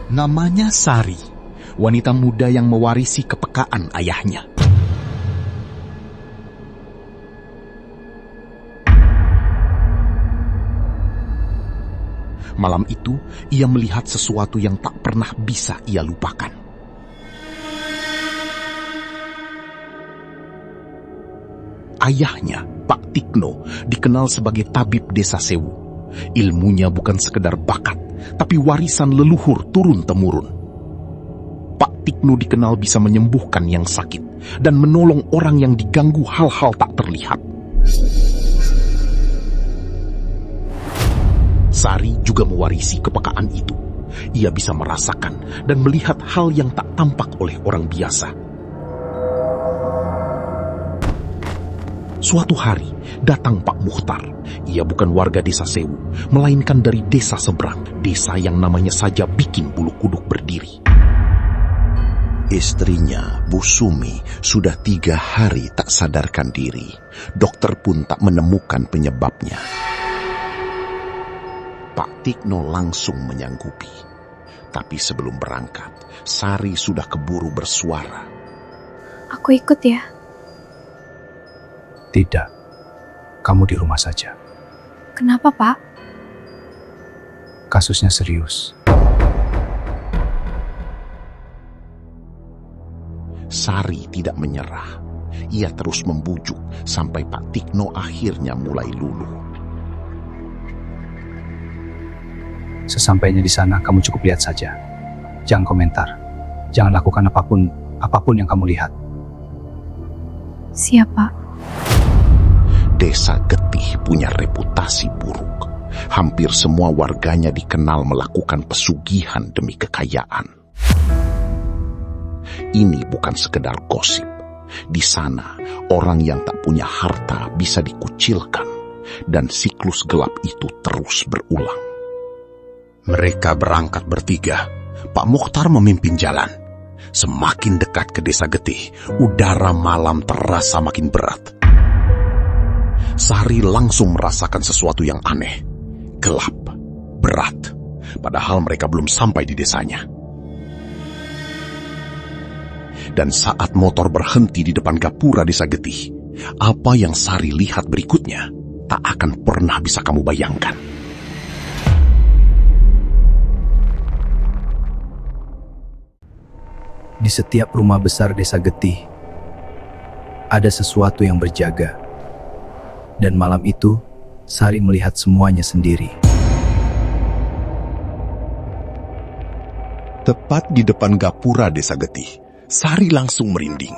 Namanya Sari, wanita muda yang mewarisi kepekaan ayahnya. Malam itu, ia melihat sesuatu yang tak pernah bisa ia lupakan. Ayahnya, Pak Tikno, dikenal sebagai tabib desa Sewu. Ilmunya bukan sekedar bakat, tapi warisan leluhur turun-temurun. Pak Tikno dikenal bisa menyembuhkan yang sakit dan menolong orang yang diganggu hal-hal tak terlihat. Sari juga mewarisi kepekaan itu. Ia bisa merasakan dan melihat hal yang tak tampak oleh orang biasa. Suatu hari, datang Pak Mukhtar. Ia bukan warga desa Sewu, melainkan dari desa seberang, desa yang namanya saja bikin bulu kuduk berdiri. Istrinya, Bu Sumi, sudah 3 hari tak sadarkan diri. Dokter pun tak menemukan penyebabnya. Pak Tikno langsung menyanggupi. Tapi sebelum berangkat, Sari sudah keburu bersuara. Aku ikut ya. Tidak, kamu di rumah saja. Kenapa, Pak? Kasusnya serius. Sari tidak menyerah. Ia terus membujuk sampai Pak Tikno akhirnya mulai luluh. Sesampainya di sana, kamu cukup lihat saja. Jangan komentar. Jangan lakukan apapun yang kamu lihat. Siap, Pak. Desa Getih punya reputasi buruk. Hampir semua warganya dikenal melakukan pesugihan demi kekayaan. Ini bukan sekedar gosip. Di sana, orang yang tak punya harta bisa dikucilkan, dan siklus gelap itu terus berulang. Mereka berangkat bertiga. Pak Mukhtar memimpin jalan. Semakin dekat ke desa Getih, udara malam terasa makin berat. Sari langsung merasakan sesuatu yang aneh. Gelap, berat. Padahal mereka belum sampai di desanya. Dan saat motor berhenti di depan gapura desa Getih, apa yang Sari lihat berikutnya tak akan pernah bisa kamu bayangkan. Di setiap rumah besar desa Getih, ada sesuatu yang berjaga. Dan malam itu, Sari melihat semuanya sendiri. Tepat di depan gapura desa Getih, Sari langsung merinding.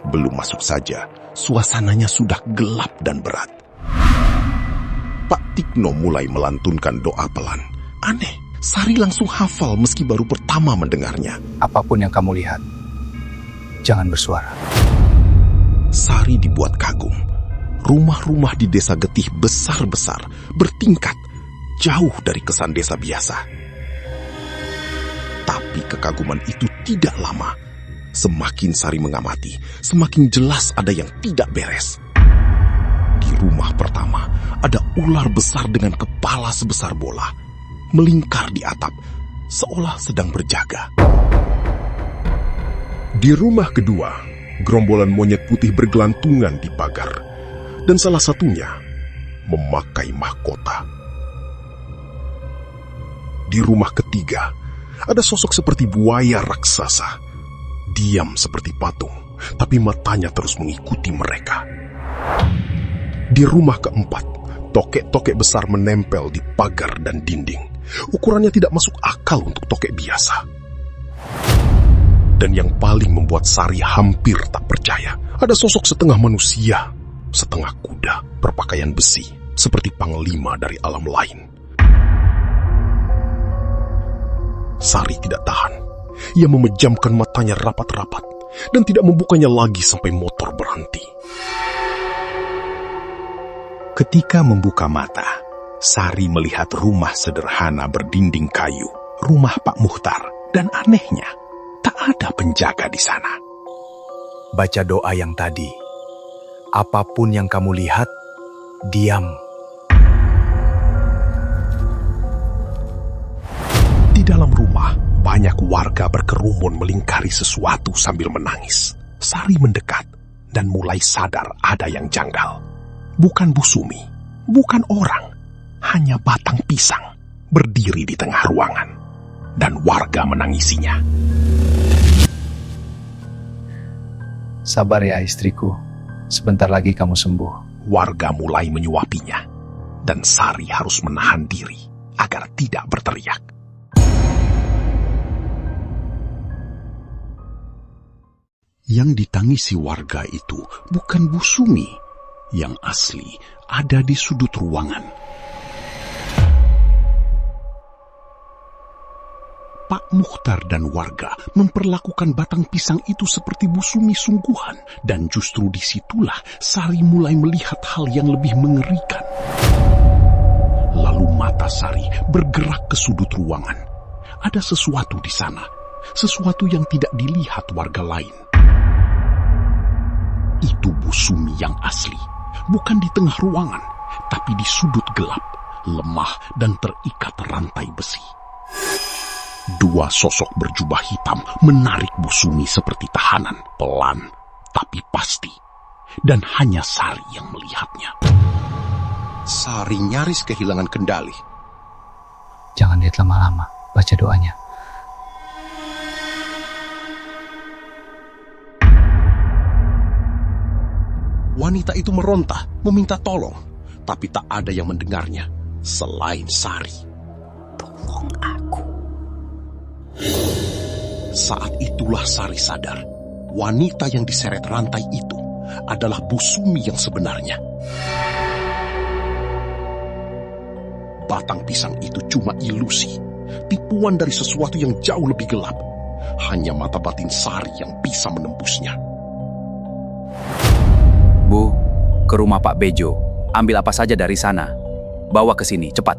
Belum masuk saja, suasananya sudah gelap dan berat. Pak Tikno mulai melantunkan doa pelan. Aneh, Sari langsung hafal meski baru pertama mendengarnya. Apapun yang kamu lihat, jangan bersuara. Sari dibuat kagum. Rumah-rumah di desa Getih besar-besar, bertingkat, jauh dari kesan desa biasa. Tapi kekaguman itu tidak lama. Semakin Sari mengamati, semakin jelas ada yang tidak beres. Di rumah pertama, ada ular besar dengan kepala sebesar bola, melingkar di atap, seolah sedang berjaga. Di rumah kedua, gerombolan monyet putih bergelantungan di pagar, dan salah satunya memakai mahkota. Di rumah ketiga, ada sosok seperti buaya raksasa, diam seperti patung, tapi matanya terus mengikuti mereka. Di rumah keempat, tokek-tokek besar menempel di pagar dan dinding. Ukurannya tidak masuk akal untuk tokek biasa. Dan yang paling membuat Sari hampir tak percaya, ada sosok setengah manusia, setengah kuda, berpakaian besi, seperti panglima dari alam lain. Sari tidak tahan. Ia memejamkan matanya rapat-rapat dan tidak membukanya lagi sampai motor berhenti. Ketika membuka mata, Sari melihat rumah sederhana berdinding kayu, rumah Pak Mukhtar, dan anehnya, tak ada penjaga di sana. Baca doa yang tadi. Apapun yang kamu lihat, diam. Di dalam rumah, Banyak warga berkerumun melingkari sesuatu sambil menangis. Sari mendekat dan mulai sadar ada yang janggal. Bukan Busumi, bukan orang, hanya batang pisang berdiri di tengah ruangan. Dan warga menangisinya. Sabar ya istriku, sebentar lagi kamu sembuh. Warga mulai menyuapinya, dan Sari harus menahan diri agar tidak berteriak. Yang ditangisi warga itu bukan Busumi. Yang asli ada di sudut ruangan. Pak Mukhtar dan warga memperlakukan batang pisang itu seperti Busumi sungguhan. Dan justru disitulah Sari mulai melihat hal yang lebih mengerikan. Lalu mata Sari bergerak ke sudut ruangan. Ada sesuatu di sana. Sesuatu yang tidak dilihat warga lain. Itu Busumi yang asli. Bukan di tengah ruangan, tapi di sudut gelap, lemah dan terikat rantai besi. Dua sosok berjubah hitam menarik Busumi seperti tahanan, pelan tapi pasti. Dan hanya Sari yang melihatnya. Sari nyaris kehilangan kendali. Jangan lihat lama-lama, baca doanya. Wanita itu meronta, meminta tolong, tapi tak ada yang mendengarnya selain Sari. Tolong aku. Saat itulah Sari sadar, wanita yang diseret rantai itu adalah Busumi yang sebenarnya. Batang pisang itu cuma ilusi, tipuan dari sesuatu yang jauh lebih gelap. Hanya mata batin Sari yang bisa menembusnya. Bu, ke rumah Pak Bejo. Ambil apa saja dari sana. Bawa ke sini, cepat.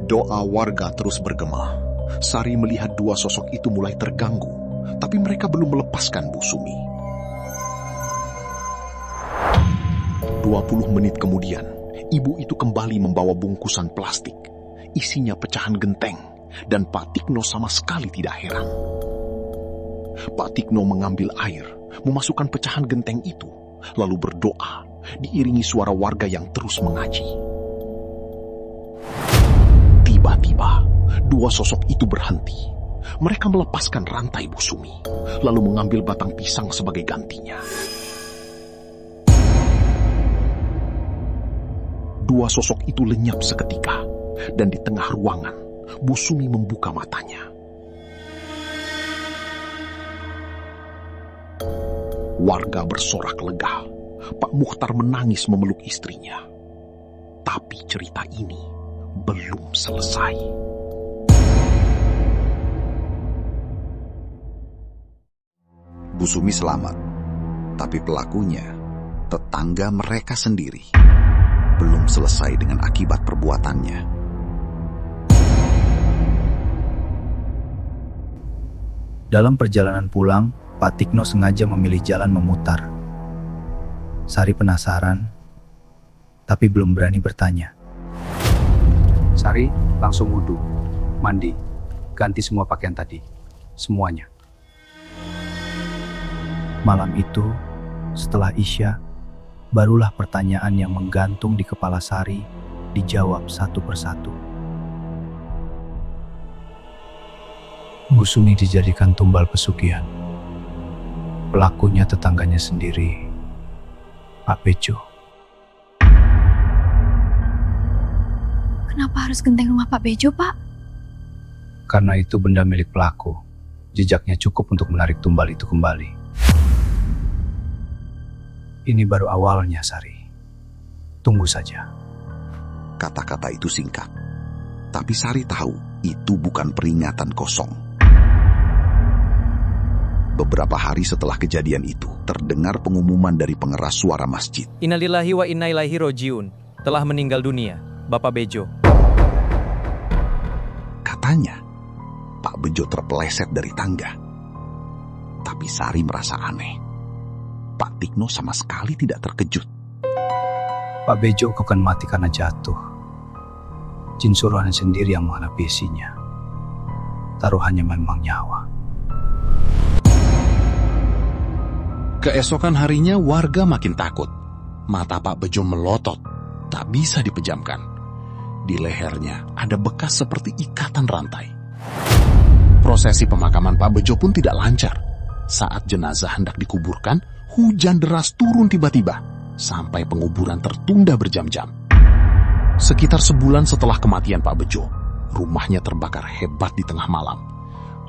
Doa warga terus bergema. Sari melihat dua sosok itu mulai terganggu, tapi mereka belum melepaskan Busumi. 20 menit kemudian, ibu itu kembali membawa bungkusan plastik. Isinya pecahan genteng, dan Pak Tikno sama sekali tidak heran. Pak Tikno mengambil air, memasukkan pecahan genteng itu, lalu berdoa, diiringi suara warga yang terus mengaji. Tiba-tiba, dua sosok itu berhenti. Mereka melepaskan rantai Busumi, lalu mengambil batang pisang sebagai gantinya. Dua sosok itu lenyap seketika, dan di tengah ruangan, Busumi membuka matanya. Warga bersorak lega. Pak Mukhtar menangis memeluk istrinya. Tapi cerita ini belum selesai. Busumi selamat, tapi pelakunya tetangga mereka sendiri. Belum selesai dengan akibat perbuatannya. Dalam perjalanan pulang, Pak Tikno sengaja memilih jalan memutar. Sari penasaran, tapi belum berani bertanya. Sari langsung wudhu, mandi, ganti semua pakaian tadi, semuanya. Malam itu, setelah Isya, barulah pertanyaan yang menggantung di kepala Sari dijawab satu persatu. Busumi dijadikan tumbal pesugihan. Pelakunya tetangganya sendiri, Pak Bejo. Kenapa harus genteng rumah Pak Bejo, Pak? Karena itu benda milik pelaku. Jejaknya cukup untuk menarik tumbal itu kembali. Ini baru awalnya, Sari. Tunggu saja. Kata-kata itu singkat. Tapi Sari tahu itu bukan peringatan kosong. Beberapa hari setelah kejadian itu, terdengar pengumuman dari pengeras suara masjid. Innalillahi wa inna ilaihi rojiun. Telah meninggal dunia, Bapak Bejo. Katanya, Pak Bejo terpeleset dari tangga. Tapi Sari merasa aneh. Pak Tikno sama sekali tidak terkejut. Pak Bejo akan mati karena jatuh. Jin suruhan sendiri yang menghadapi isinya. Taruhannya memang nyawa. Keesokan harinya warga makin takut. Mata Pak Bejo melotot, tak bisa dipejamkan. Di lehernya ada bekas seperti ikatan rantai. Prosesi pemakaman Pak Bejo pun tidak lancar. Saat jenazah hendak dikuburkan, hujan deras turun tiba-tiba, sampai penguburan tertunda berjam-jam. Sekitar sebulan setelah kematian Pak Bejo, rumahnya terbakar hebat di tengah malam.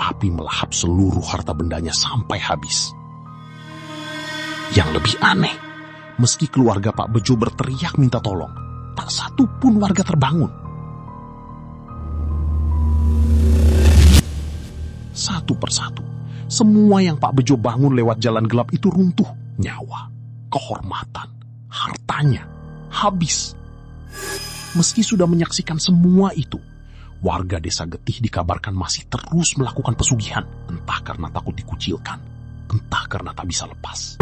Api melahap seluruh harta bendanya sampai habis. Yang lebih aneh, meski keluarga Pak Bejo berteriak minta tolong, tak satu pun warga terbangun. Satu persatu, semua yang Pak Bejo bangun lewat jalan gelap itu runtuh. Nyawa, kehormatan, hartanya, habis. Meski sudah menyaksikan semua itu, warga desa Getih dikabarkan masih terus melakukan pesugihan, entah karena takut dikucilkan, entah karena tak bisa lepas.